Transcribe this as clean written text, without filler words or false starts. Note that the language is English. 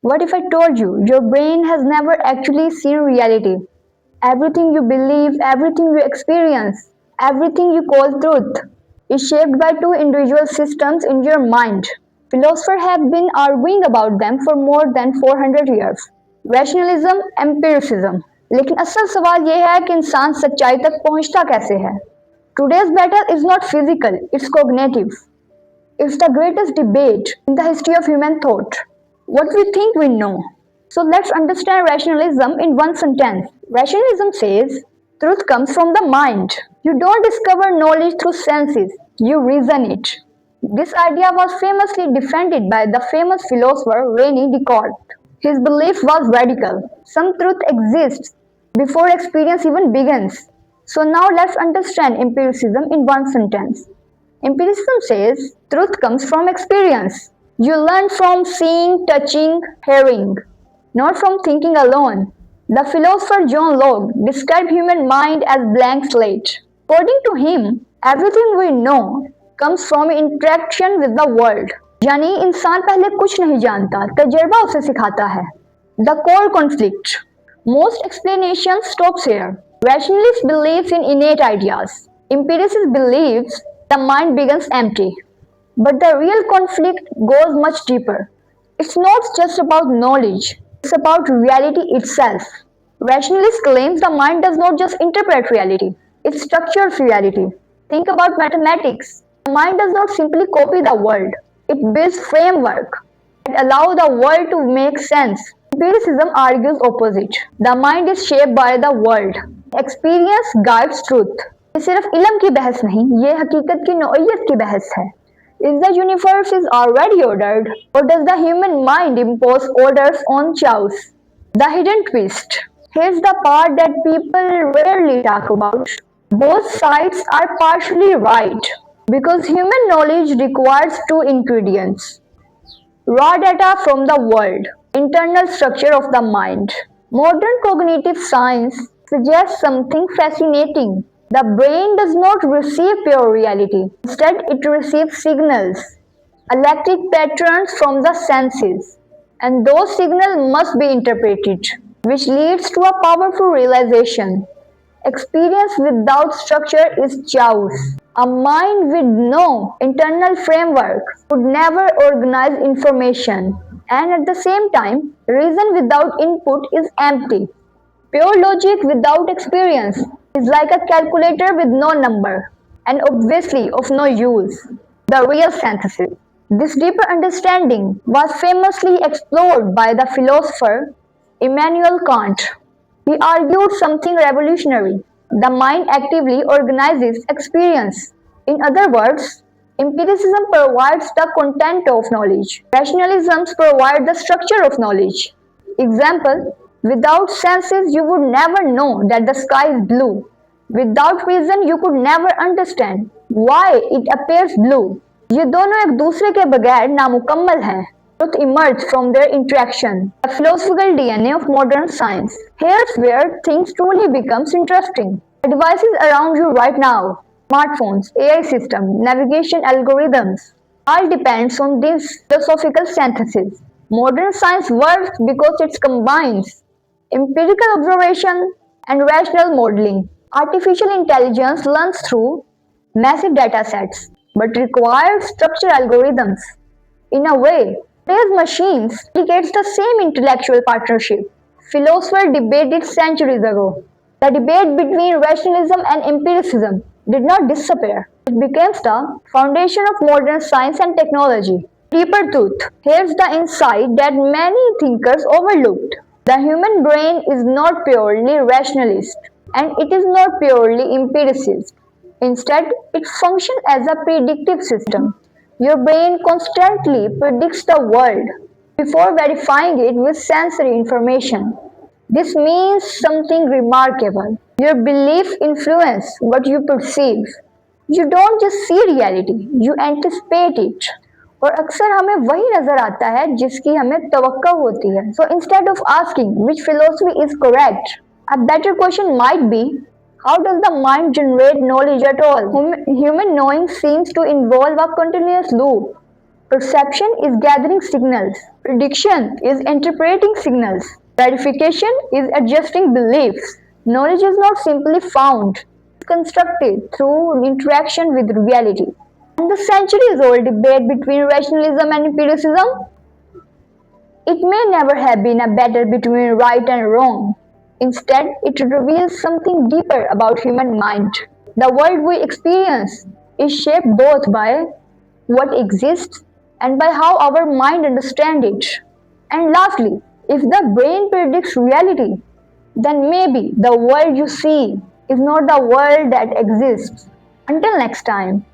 What if I told you your brain has never actually seen reality? Everything you believe, everything you experience, everything you call truth is shaped by two individual systems in your mind. Philosophers have been arguing about them for more than 400 years. Rationalism, empiricism. लेकिन असल सवाल यह है कि इंसान सच्चाई तक पहुंचता कैसे है? Today's battle is not physical, it's cognitive. It's the greatest debate in the history of human thought. What we think we know. So let's understand rationalism in one sentence. Rationalism says truth comes from the mind. You don't discover knowledge through senses, you reason it. This idea was famously defended by the famous philosopher René Descartes. His belief was radical. Some truth exists before experience even begins. So now let's understand empiricism in one sentence. Empiricism says truth comes from experience. You learn from seeing, touching, hearing, not from thinking alone. The philosopher John Locke described human mind as blank slate. According to him, everything we know comes from interaction with the world. यानी इंसान पहले कुछ नहीं जानता, तजुर्बा उसे सिखाता है. The core conflict. Most explanation stops here. Rationalist believes in innate ideas. Empiricist believes the mind begins empty. But the real conflict goes much deeper. It's not just about knowledge, it's about reality itself. Rationalist claims the mind does not just interpret reality, it structures reality. Think about mathematics. The mind does not simply copy the world, it builds framework that allow the world to make sense. Empiricism argues opposite. The mind is shaped by the world. Experience guides truth. ये सिर्फ इल्म की बहस नहीं, ये हकीकत की नौइयत की बहस है. Is the universe is already ordered, or does the human mind impose orders on chaos? The hidden twist. Here's the part that people rarely talk about. Both sides are partially right, because human knowledge requires two ingredients. Raw data from the world, internal structure of the mind. Modern cognitive science suggests something fascinating. The brain does not receive pure reality. Instead, it receives signals, electric patterns from the senses, and those signals must be interpreted, which leads to a powerful realization. Experience without structure is chaos. A mind with no internal framework would never organize information, and at the same time, reason without input is empty. Pure logic without experience is like a calculator with no number, and obviously of no use. The real synthesis. This deeper understanding was famously explored by the philosopher Immanuel Kant. He argued something revolutionary. The mind actively organizes experience. In other words, empiricism provides the content of knowledge. Rationalisms provide the structure of knowledge. Example, without senses you would never know that the sky is blue. Without reason you could never understand why it appears blue. ये दोनों एक दूसरे के बगैर नामुकम्मल हैं. Truth emerge from their interaction. The philosophical DNA of modern science. Here's where things truly becomes interesting. The devices around you right now, smartphones, AI system, navigation algorithms, all depends on this philosophical synthesis. Modern science works because it combines empirical observation and rational modeling. Artificial intelligence learns through massive data sets, but requires structured algorithms. In a way, today's machines indicates the same intellectual partnership philosophers debated centuries ago. The debate between rationalism and empiricism did not disappear. It became the foundation of modern science and technology. Deeper truth. Here's the insight that many thinkers overlooked. The human brain is not purely rationalist, and it is not purely empiricist. Instead, it functions as a predictive system. Your brain constantly predicts the world before verifying it with sensory information. This means something remarkable. Your belief influence what you perceive. You don't just see reality, you anticipate it. और अक्सर हमें वही नजर आता है जिसकी हमें तवक्को होती है. So instead of asking which philosophy is correct, a better question might be, how does the mind generate knowledge at all? Human knowing seems to involve a continuous loop. Perception is gathering signals. Prediction is interpreting signals. Verification is adjusting beliefs. Knowledge is not simply found, it's constructed through interaction with reality. And the centuries-old debate between rationalism and empiricism, it may never have been a battle between right and wrong. Instead, it reveals something deeper about human mind. The world we experience is shaped both by what exists and by how our mind understands it. And lastly, if the brain predicts reality, then maybe the world you see is not the world that exists. Until next time.